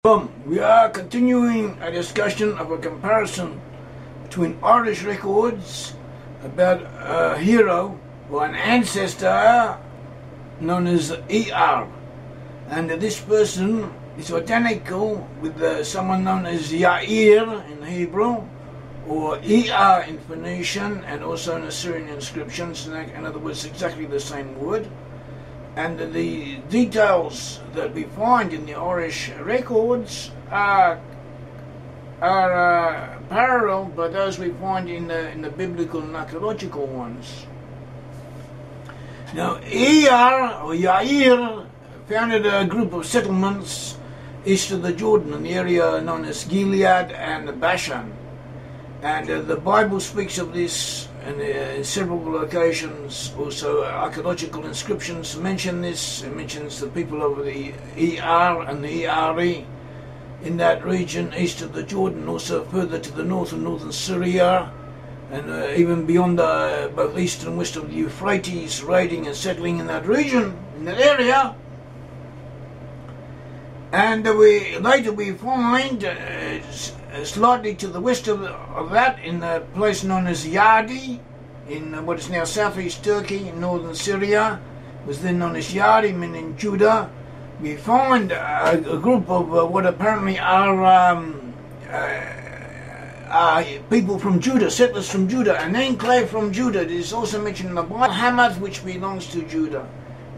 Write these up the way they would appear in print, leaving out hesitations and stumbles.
We are continuing a discussion of a comparison between Irish records about a hero or an ancestor known as Yair, and this person is identical with someone known as Yair in Hebrew, or Eire in Phoenician, and also in Assyrian inscriptions. In other words, exactly the same word. And the details that we find in the Irish records are parallel by those we find in the biblical and archaeological ones. Now, Eire or Yair founded a group of settlements east of the Jordan in the area known as Gilead and Bashan. And the Bible speaks of this in several locations. Also, archaeological inscriptions mention this. It mentions the people of the Eire and the Eire in that region east of the Jordan, also further to the north in northern Syria, and even beyond both east and west of the Euphrates, raiding and settling in that region, in that area. And later we find slightly to the west of that, in a place known as Davidiy, in what is now southeast Turkey, in northern Syria, was then known as Yair, meaning Judah. We find a group of what apparently are people from Judah, settlers from Judah, an enclave from Judah. It is also mentioned in the Bible, Hamath, which belongs to Judah.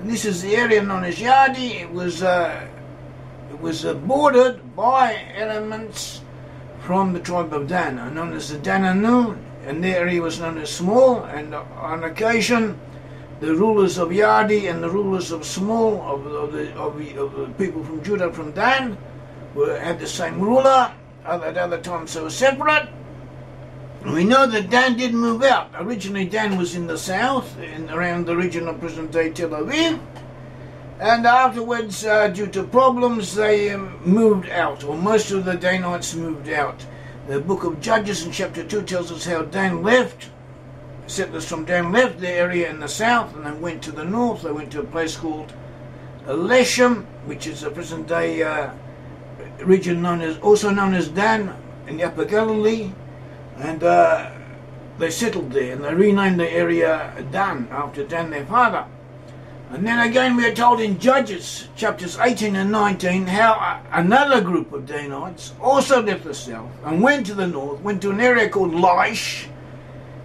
And this is the area known as Davidiy. It was bordered by elements from the tribe of Dan, known as the Dananu, and their area was known as Small. And on occasion, the rulers of Davidiy and the rulers of Small, of the people from Judah, from Dan, had the same ruler. At other times they were separate. We know that Dan did move out. Originally Dan was in the south, around the region of present-day Tel Aviv. And afterwards, due to problems, they moved out, or most of the Danites moved out. The book of Judges in chapter 2 tells us how Dan left. Settlers from Dan left the area in the south and then went to the north. They went to a place called Leshem, which is a present-day region also known as Dan in the Upper Galilee. And they settled there, and they renamed the area Dan, after Dan, their father. And then again we are told in Judges chapters 18 and 19 how another group of Danites also left the south and went to the north, went to an area called Laish,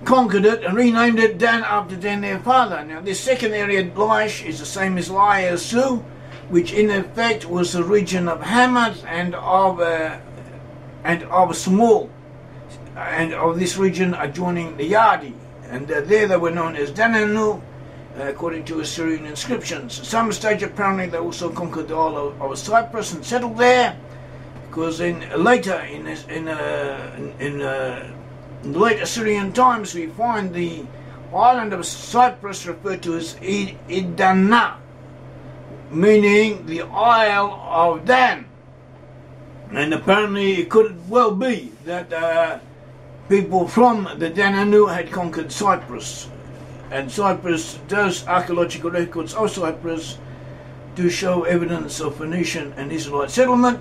conquered it and renamed it Dan after Dan, their father. Now this second area, Laish, is the same as Laiasu, which in effect was the region of Hamath and of Small, and of this region adjoining the Davidiy. And there they were known as Dananu, according to Assyrian inscriptions. At some stage apparently they also conquered the isle of Cyprus and settled there, because later in late Assyrian times we find the island of Cyprus referred to as Idana, meaning the Isle of Dan. And apparently it could well be that people from the Dananu had conquered Cyprus. And Cyprus does, archaeological records of Cyprus do show evidence of Phoenician and Israelite settlement,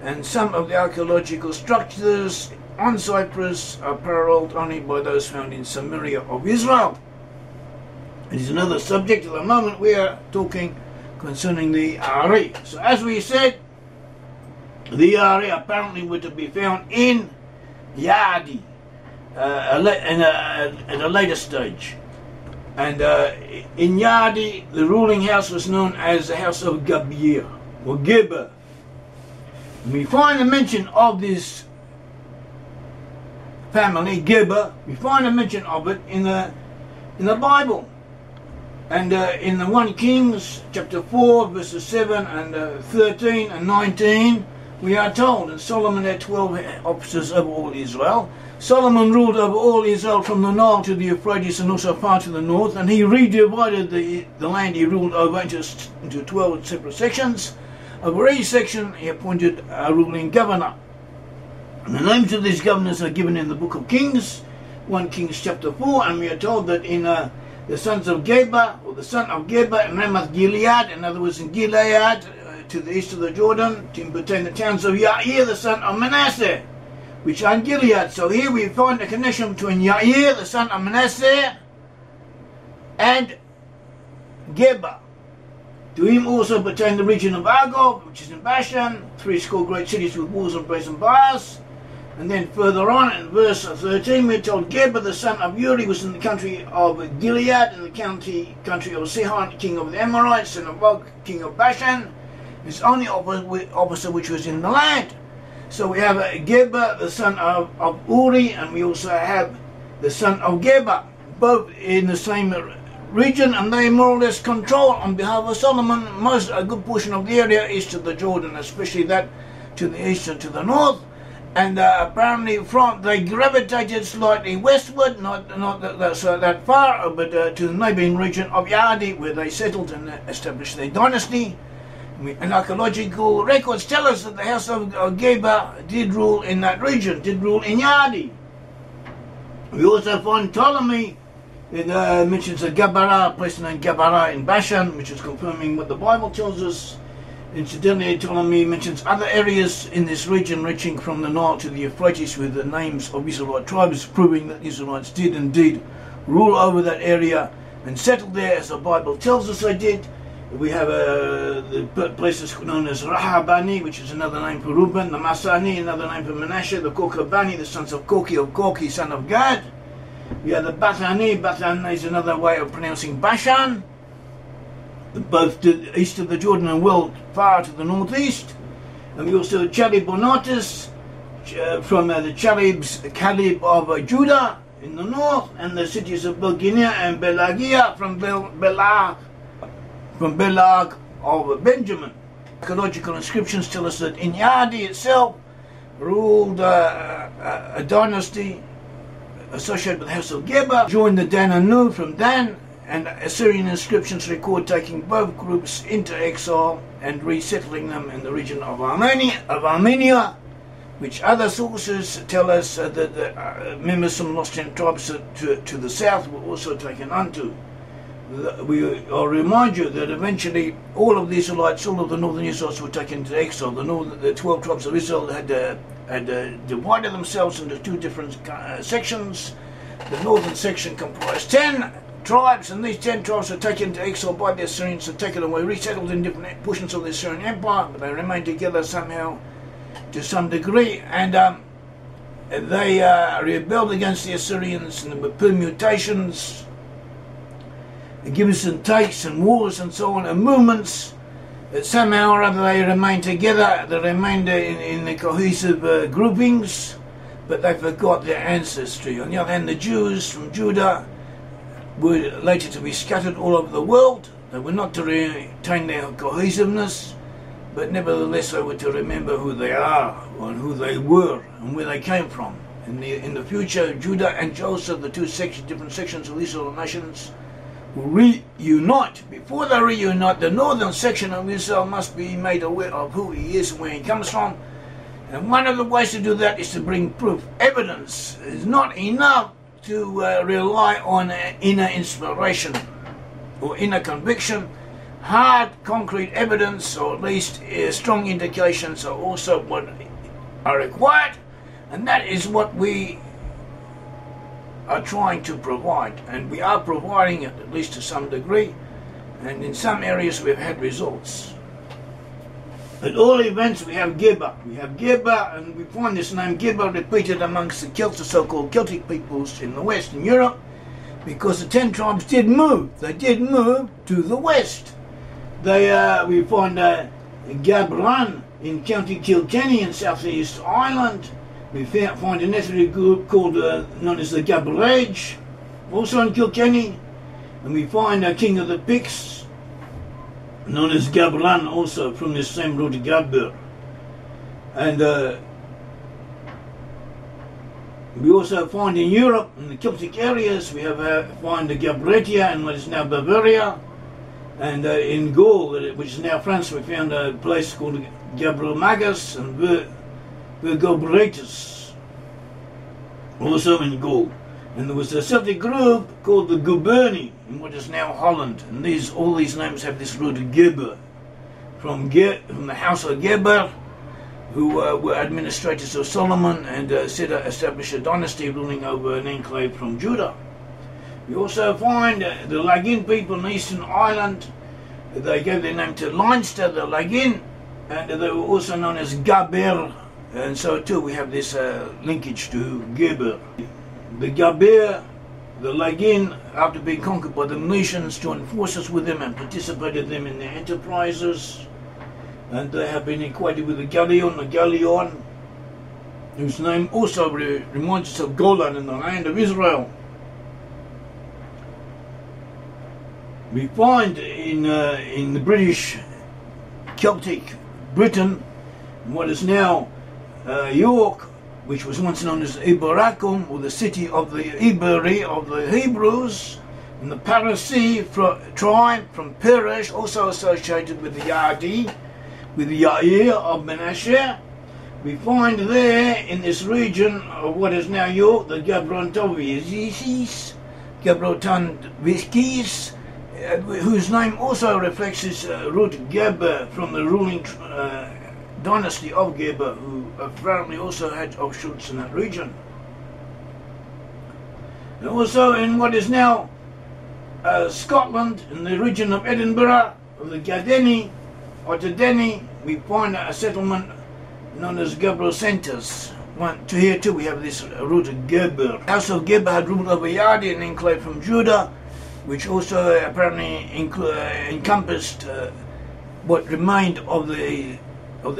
and some of the archaeological structures on Cyprus are paralleled only by those found in Samaria of Israel. It is another subject. At the moment we are talking concerning the Eire. So as we said, the Eire apparently were to be found in Davidiy at a later stage. And in Davidiy, the ruling house was known as the House of Geber, or Geber. And we find a mention of this family, Geber. We find a mention of it in the Bible. And in the 1 Kings, chapter 4, verses 7 and 13 and 19, we are told, and Solomon had 12 officers over all Israel. Solomon ruled over all Israel from the Nile to the Euphrates and also far to the north, and he redivided the land he ruled over into 12 separate sections. Over each section he appointed a ruling governor. And the names of these governors are given in the book of Kings, 1 Kings chapter 4, and we are told that in the sons of Geber, or the son of Geber in Ramoth Gilead, in other words in Gilead, to the east of the Jordan, between the towns of Yair, the son of Manasseh, which are in Gilead. So here we find a connection between Yair, the son of Manasseh, and Geber. To him also pertain the region of Argob, which is in Bashan, 80 great cities with walls and brazen bars. And then further on in verse 13 we're told Geber the son of Uri was in the country of Gilead, in the country of Sihon, king of the Amorites, and of Og, king of Bashan, his only officer which was in the land. So we have Geber the son of Uri, and we also have the son of Geber, both in the same region, and they more or less control on behalf of Solomon a good portion of the area east of the Jordan, especially that to the east and to the north. And apparently they gravitated slightly westward, not that far, but to the neighbouring region of Yadi, where they settled and established their dynasty. And archaeological records tell us that the House of Geber did rule in that region, did rule in Yadi. We also find Ptolemy, it mentions a Gabara, a place named Gabara in Bashan, which is confirming what the Bible tells us. Incidentally, Ptolemy mentions other areas in this region reaching from the Nile to the Euphrates with the names of Israelite tribes, proving that Israelites did indeed rule over that area and settled there, as the Bible tells us they did. We have the places known as Rahabani, which is another name for Reuben, the Masani, another name for Manasseh, the Kokabani, the sons of Korki, son of Gad. We have the Bathani. Bathani is another way of pronouncing Bashan, both to the east of the Jordan and well far to the northeast. And we also have Chalibonatis from the Caleb of Judah in the north, and the cities of Belginia and Belagia from Belag of Benjamin. Archaeological inscriptions tell us that Inyadi itself ruled a dynasty associated with the House of Geber, joined the Dan and Nu from Dan, and Assyrian inscriptions record taking both groups into exile and resettling them in the region of Armenia, which other sources tell us that the members from lost 10 tribes to the south were also taken unto. I'll remind you that eventually all of the Israelites, all of the northern Israelites were taken into exile. The 12 tribes of Israel had divided themselves into two different sections. The northern section comprised 10 tribes, and these 10 tribes were taken into exile by the Assyrians and taken away, resettled in different portions of the Assyrian Empire, but they remained together somehow to some degree, and they rebelled against the Assyrians, and there were permutations, gives and takes, and wars and so on, and movements. That somehow or other they remained together, they remained in the cohesive groupings, but they forgot their ancestry. On the other hand, the Jews from Judah were later to be scattered all over the world. They were not to retain their cohesiveness, but nevertheless they were to remember who they are and who they were and where they came from. In the future, Judah and Joseph, the two different sections of the Israel nations, will reunite. Before they reunite, the northern section of Israel must be made aware of who he is and where he comes from. And one of the ways to do that is to bring proof. Evidence is not enough to rely on inner inspiration or inner conviction. Hard, concrete evidence, or at least strong indications, are also what are required, and that is what we are trying to provide, and we are providing it, at least to some degree, and in some areas we've had results. At all events, we have Geber. We have Geber, and we find this name Geber repeated amongst the so-called Celtic peoples in the West, in Europe, because the 10 tribes did move. They did move to the West. We find Gabran in County Kilkenny in Southeast Ireland. We find an ethnic group called known as the Gabarage, also in Kilkenny, and we find a king of the Picts, known as Gabran, also from this same root Gabber. And we also find in Europe, in the Celtic areas, we find the Gabretia in what is now Bavaria, and in Gaul, which is now France, we found a place called Gabrelmagus and Vergobratus, also in Gaul. And there was a Celtic group called the Guberni in what is now Holland, and all these names have this root of Geber from the House of Geber, who were administrators of Solomon and established a dynasty ruling over an enclave from Judah. We also find the Lagin people in Eastern Ireland. They gave their name to Leinster, the Lagin, and they were also known as Geber, and so too we have this linkage to Geber. The Geber, the Lagin, after being conquered by the Milesians, joined forces with them and participated them in their enterprises, and they have been equated with the Galleon, whose name also reminds us of Golan in the land of Israel. We find in the British Celtic Britain, what is now York, which was once known as Iberakum, or the city of the Iberi of the Hebrews, and the Parasi tribe from Peresh, also associated with the Yardi, with the Yair of Manasseh. We find there in this region of what is now York, the Gabrontoviskis, whose name also reflects his root Geber from the ruling dynasty of Geber, who apparently also had offshoots in that region. And also in what is now Scotland, in the region of Edinburgh, of the Gadeni, or Tadeni, we find a settlement known as Geber Centres. To here too we have this root of Geber. House of Geber had ruled over Yardi, an enclave from Judah, which also apparently encompassed what remained of the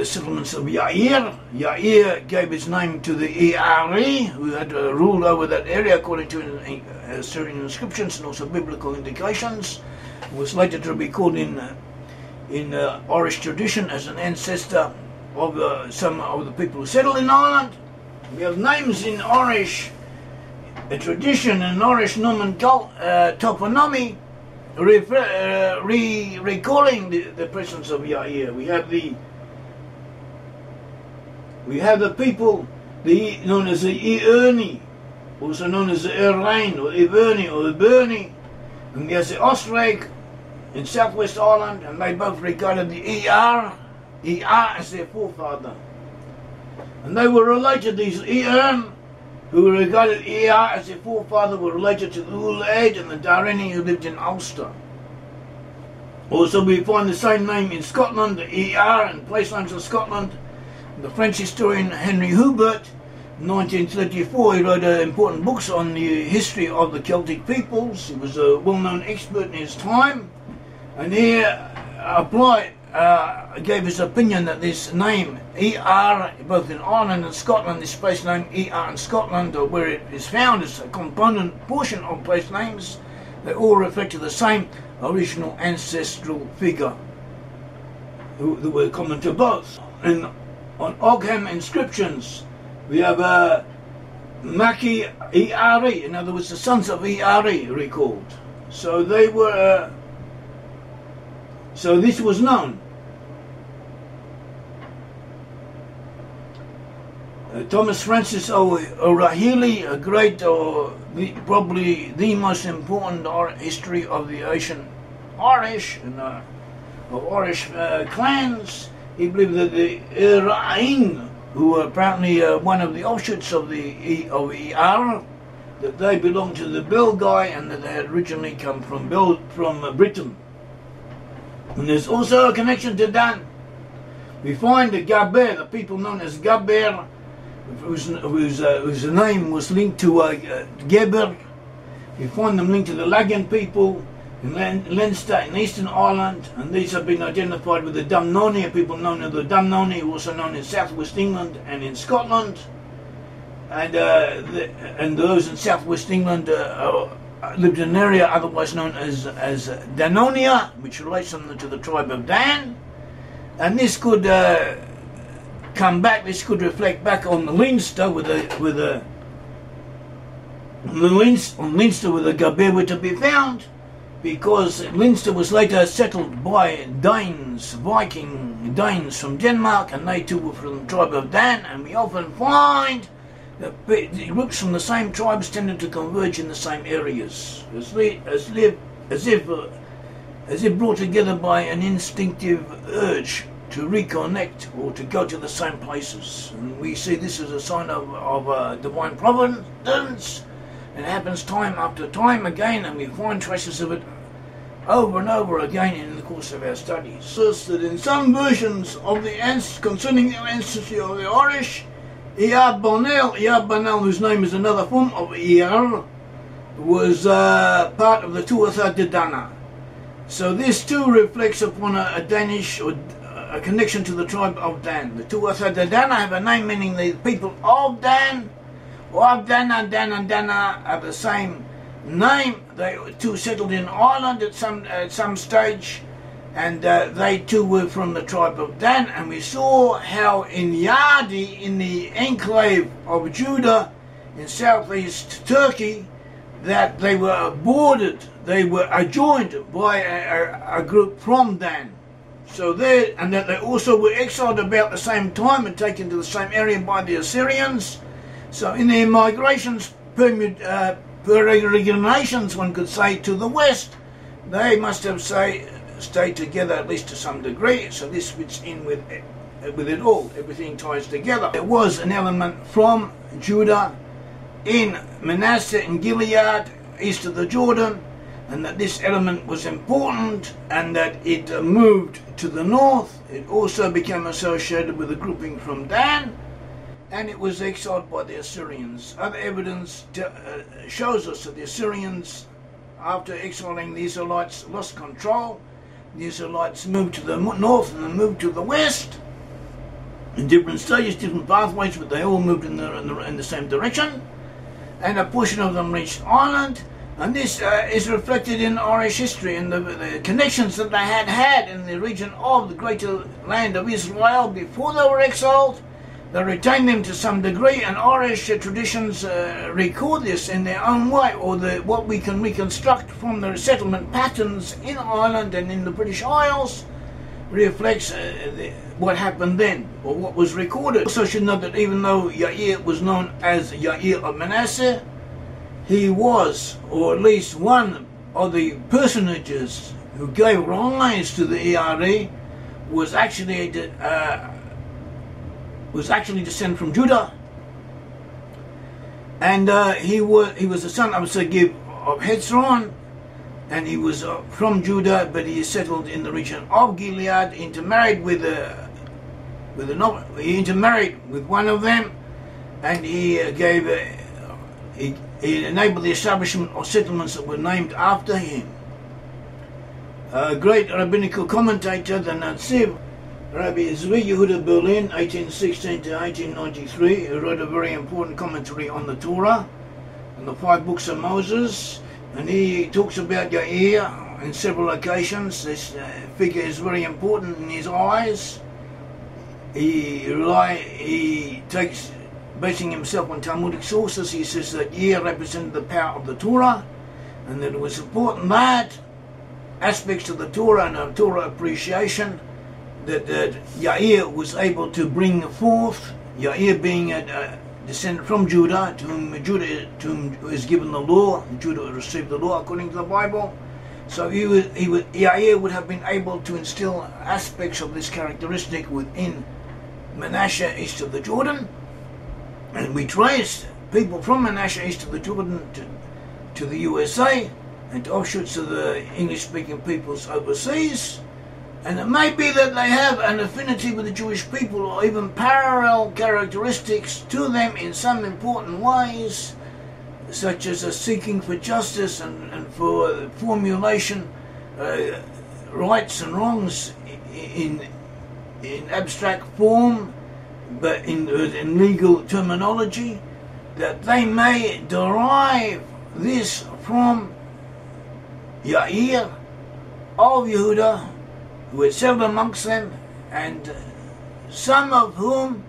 settlements of Yair. Yair gave his name to the Eire, who had ruled over that area according to Assyrian inscriptions and also biblical indications. It was later to be called in Irish tradition as an ancestor of some of the people who settled in Ireland. We have names in Irish tradition and Irish Norman toponymy recalling the presence of Yair. We have the people known as the Irin, also known as the Irin or Iverni or Iberni, and there's the Ostreg in southwest Ireland, and they both regarded the Eire as their forefather. And they were related, these Irin, who regarded Eire as their forefather, were related to the Ulaid and the Darini who lived in Ulster. Also we find the same name in Scotland, the Eire, and place names of Scotland. The French historian Henry Hubert, in 1934, he wrote important books on the history of the Celtic peoples. He was a well-known expert in his time, and he gave his opinion that this name, Eire, both in Ireland and Scotland, this place name Eire in Scotland, or where it is found as a component portion of place names, they all reflected the same original ancestral figure who were common to both. And on Ogham inscriptions, we have Maki Eire, in other words, the sons of Eire recalled. So they were. So this was known. Thomas Francis O'Rahilly, a great, probably the most important history of the ancient Irish and of Irish clans. He believed that the Irin, who were apparently one of the offshoots of Eire, that they belonged to the Belgae and that they had originally come from Brit-Am. And there's also a connection to Dan. We find the Geber, the people known as Geber, whose name was linked to Geber. We find them linked to the Lagin people in Leinster in Eastern Ireland, and these have been identified with the Dumnoney, people known as the Dumnoney, also known in southwest England and in Scotland. And those in southwest England lived in an area otherwise known as Danonia, which relates them to the tribe of Dan. And this could come back. This could reflect back on the Leinster, where the Geber were to be found, because Leinster was later settled by Danes, Viking Danes from Denmark, and they too were from the tribe of Dan. And we often find that the groups from the same tribes tended to converge in the same areas, as if as if brought together by an instinctive urge to reconnect or to go to the same places. And we see this as a sign of divine providence. It happens time after time again, and we find traces of it over and over again in the course of our studies. So that in some versions of concerning the ancestry of the Irish, Yair Banel, whose name is another form of Yair, was part of the Tuatha De Danann. So this too reflects upon a Danish or a connection to the tribe of Dan. The Tuatha De Danann have a name meaning the people of Dan, or of Dana. Dan and Dana have the same name. They too settled in Ireland at some stage, and they too were from the tribe of Dan. And we saw how in Yardi, in the enclave of Judah in southeast Turkey, that they were bordered, they were adjoined by a group from Dan. So there, and that they also were exiled about the same time and taken to the same area by the Assyrians. So in their migrations, peregrinations, one could say, to the west, they must have stayed together at least to some degree. So this fits in with it all. Everything ties together. There was an element from Judah in Manasseh and Gilead, east of the Jordan, and that this element was important, and that it moved to the north. It also became associated with a grouping from Dan, and it was exiled by the Assyrians. Other evidence shows us that the Assyrians, after exiling the Israelites, lost control. The Israelites moved to the north and then moved to the west in different stages, different pathways, but they all moved in the same direction. And a portion of them reached Ireland, and this is reflected in Irish history and the connections that they had in the region of the greater land of Israel before they were exiled. They retained them to some degree, and Irish traditions record this in their own way, or what we can reconstruct from the settlement patterns in Ireland and in the British Isles reflects what happened then, or what was recorded. Also should note that even though Yair was known as Yair of Manasseh, he was, or at least one of the personages who gave rise to the Eire, was actually descended from Judah, and he was the son of Segib of Hezron, and he was from Judah, but he settled in the region of Gilead, intermarried with one of them, and he enabled the establishment of settlements that were named after him. A great rabbinical commentator, the Netziv, Rabbi Zvi Yehuda Berlin, 1816 to 1893, who wrote a very important commentary on the Torah and the 5 books of Moses, and he talks about Yair in several occasions. This figure is very important in his eyes. He takes, basing himself on Talmudic sources, he says that Yair represented the power of the Torah, and that it was important that aspects of the Torah and of Torah appreciation that Yair was able to bring forth. Yair being a descendant from Judah, to whom is given the law. Judah received the law according to the Bible. So Yair would have been able to instill aspects of this characteristic within Manasseh east of the Jordan, and we trace people from Manasseh east of the Jordan to the USA and to offshoots of the English-speaking peoples overseas. And it may be that they have an affinity with the Jewish people, or even parallel characteristics to them in some important ways, such as a seeking for justice and for formulation, rights and wrongs in abstract form, but in legal terminology, that they may derive this from Yair of Yehuda, who had settled amongst them, and some of whom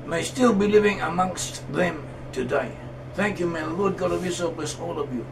may still be living amongst them today. Thank you, may the Lord God of Israel bless all of you.